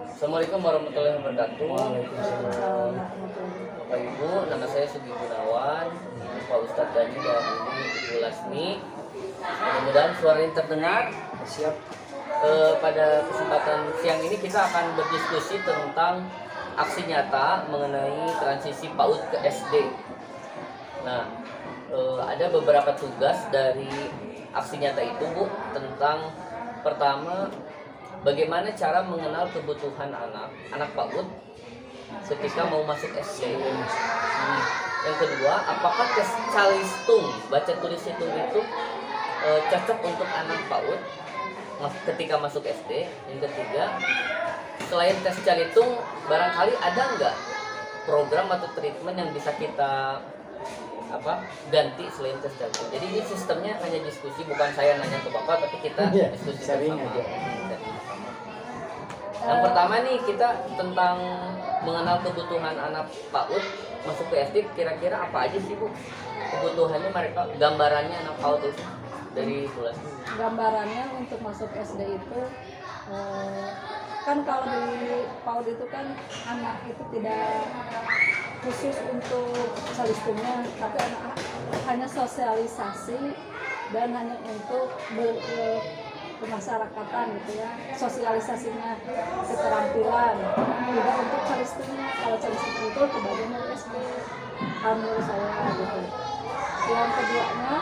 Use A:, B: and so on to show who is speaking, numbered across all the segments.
A: Assalamualaikum warahmatullahi wabarakatuh. Bapak Ibu, nama saya Sugi Gunawan, Pak Ustadz Dani dan Ibu Lasmi. Mudah-mudahan suaranya terdengar.
B: Siap.
A: Pada kesempatan siang ini kita akan berdiskusi tentang aksi nyata mengenai transisi PAUD ke SD. Nah, ada beberapa tugas dari aksi nyata itu, Bu, tentang pertama, bagaimana cara mengenal kebutuhan anak PAUD ketika mau masuk SD. Yang kedua, apakah tes calistung, baca tulis hitung itu cocok untuk anak PAUD ketika masuk SD. Yang ketiga, selain tes calistung, barangkali ada nggak program atau treatment yang bisa kita ganti selain tes calistung. Jadi ini sistemnya hanya diskusi, bukan saya nanya ke Bapak, tapi kita diskusi bersama. Yang pertama nih, kita tentang mengenal kebutuhan anak PAUD masuk ke SD. Kira-kira apa aja sih, Bu, kebutuhannya mereka, gambarannya anak PAUD itu dari kelas?
C: Gambarannya untuk masuk SD itu kan kalau di PAUD itu kan anak itu tidak khusus untuk calistumnya, tapi anak hanya sosialisasi dan hanya untuk kemasyarakatan gitu ya, sosialisasinya, keterampilan, tidak untuk calistumnya. Kalau calistum itu kebagian dari SD, menurut saya gitu. Yang keduanya,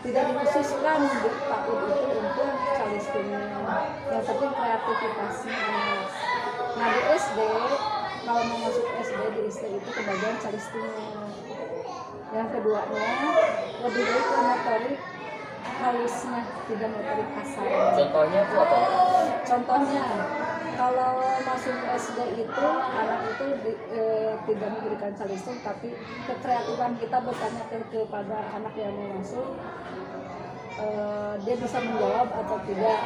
C: tidak dikhususkan di PAUD itu untuk calistumnya, yang penting kreativitasnya. Nah di SD, kalau mau masuk SD, di SD itu kebagian calistumnya. Yang keduanya, lebih baik ke motorik halusnya, tidak motorik kasar.
A: Contohnya Bu apa?
C: Contohnya, kalau masuk SD itu anak itu tidak diberikan calistung, tapi kekreatifan kita bertanya kepada anak yang mau masuk, dia bisa menjawab atau tidak.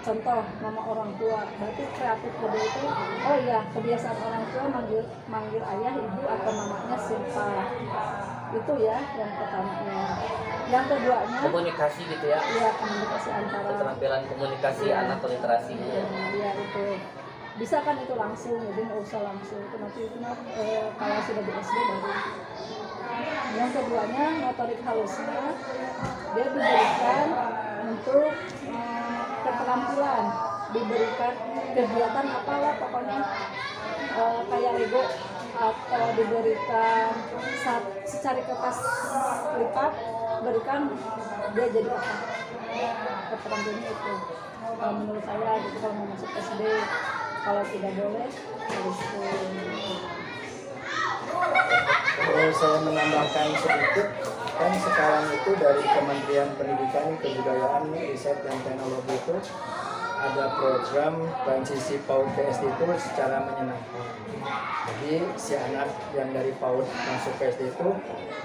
C: Contoh, nama orang tua, berarti kreatif kode itu, oh iya, kebiasaan orang tua manggil ayah, ibu, atau namanya siapa. Itu ya yang pertamanya. Yang keduanya,
A: Komunikasi gitu ya?
C: Iya, komunikasi antara
A: Keterampilan komunikasi anak, literasi gitu ya?
C: Iya, itu bisa kan itu langsung, jadi nggak usah langsung itu nanti itu kalau sudah di SD baru. Yang keduanya, motorik halusnya dia diberikan untuk keterampilan, diberikan kegiatan apalah pokoknya, kayak Lego, atau diberikan secari kertas lipat, berikan dia jadi apa, keterampilannya itu. Menurut saya gitu, kalau mau masuk SD, kalau tidak boleh harus
B: Kalau saya menambahkan sedikit, kan sekarang itu dari Kementerian Pendidikan, Kebudayaan, Riset dan Teknologi itu ada program transisi PAUD ke SD itu secara menyenangkan. Jadi si anak yang dari PAUD masuk ke SD itu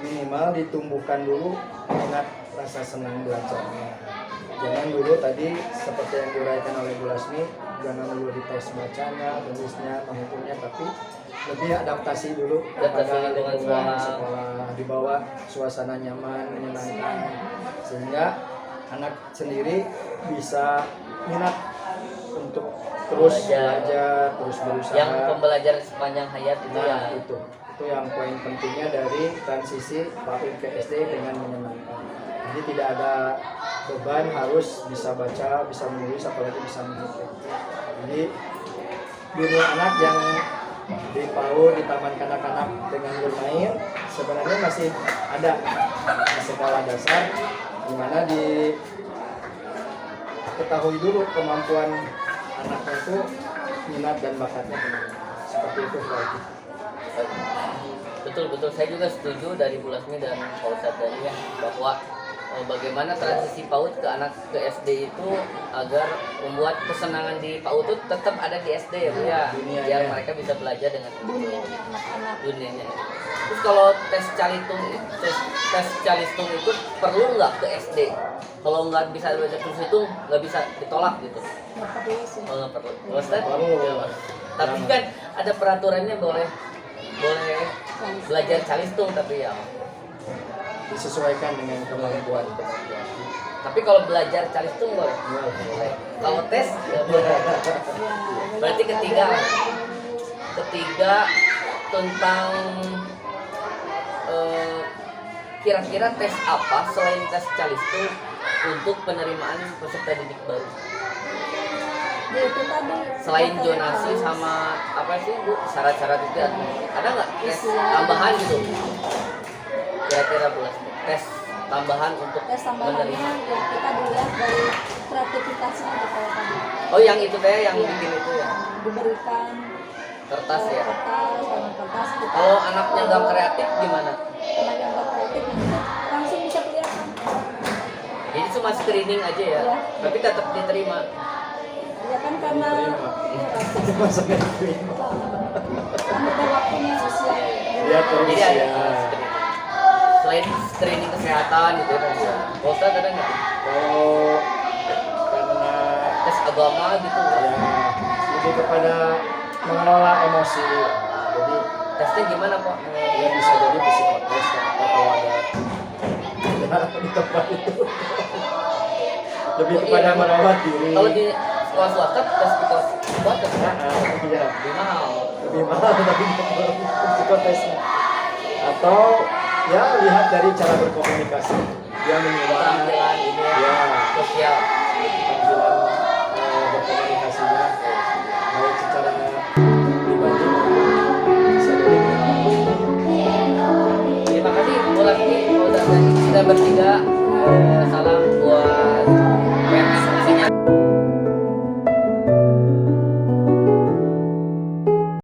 B: minimal ditumbuhkan dulu minat rasa senang belajarnya. Jangan dulu tadi seperti yang diuraikan oleh Bu Lasmi, jangan dulu dites bacanya, tulisnya, menghitungnya, tapi lebih adaptasi dulu kepada lingkungan sekolah, dibawa suasana nyaman, menyenangkan, sehingga anak sendiri bisa minat untuk terus belajar, terus berusaha.
A: Yang pembelajaran sepanjang hayat itu ya.
B: Itu yang poin pentingnya dari transisi PAUD ke SD dengan menyenangkan. Jadi tidak ada beban harus bisa baca, bisa menulis, apalagi bisa menghitung. Jadi dunia anak yang di PAUD, di taman kanak-kanak dengan bermain sebenarnya masih ada di sekolah dasar, di mana diketahui dulu kemampuan anaknya itu, minat dan bakatnya kemana. Seperti itu berarti.
A: Betul, saya juga setuju dari Bu Lasmi dan Pak Ustadz Dani ya, bahwa bagaimana transisi PAUD ke anak ke SD itu agar membuat kesenangan di PAUD itu tetap ada di SD ya Bu ya, biar mereka bisa belajar dengan
C: dunianya anak-anak.
A: dunianya. Terus kalau tes calistung itu perlu nggak ke SD? Kalau nggak bisa baca tulis itu nggak bisa ditolak gitu?
C: Nggak perlu sih.
A: Oh, nggak perlu. Tapi kan ada peraturannya, boleh belajar calistung, tapi ya
B: Disesuaikan dengan kemampuan.
A: Tapi kalau belajar calis itu boleh. Kalau tes nggak boleh. Berarti ketiga tentang kira-kira tes apa selain tes calis itu untuk penerimaan peserta didik baru?
C: Ya, itu tadi
A: Selain
C: motorik
A: zonasi
C: halus.
A: sama apa sih Bu syarat-syarat itu ada nggak tes tambahan gitu? Kira-kira Bu tes tambahan untuk
C: tes tambahannya
A: menerima.
C: ya kita dilihat dari kreativitasnya gitu kalau tadi
A: Oh yang itu teh yang
C: Iya.
A: bikin itu ya
C: diberikan
A: kertas ya.
C: kertas kita
A: Kalau anaknya nggak kreatif gimana?
C: anak yang nggak kreatif itu langsung bisa kelihatan
A: Jadi cuma screening aja ya,
C: Iya.
A: tapi tetap diterima.
C: ya kan karena
B: Masuknya diterima.
C: kan udah waktunya usia
B: Lihat
A: Jadi
B: terus
A: ada
B: ya.
A: screening. Selain screening kesehatan gitu kan ya. Ustaz ada nggak?
B: Kalau karena
A: Tes agama gitu.
B: ya lebih kepada mengelola emosi, jadi
A: Tesnya gimana Pak?
B: ya bisa jadi psikotes atau ada di tempat itu lebih
A: Oh,
B: kepada
A: iya.
B: merawat diri.
A: Kalau di sekolah swasta tes psikotes
B: Nah, iya,
A: lebih mahal.
B: lebih mahal tapi psikotesnya atau ya lihat dari cara berkomunikasi dia minimal
A: Keterampilan ini ya,
B: ya
A: sosial.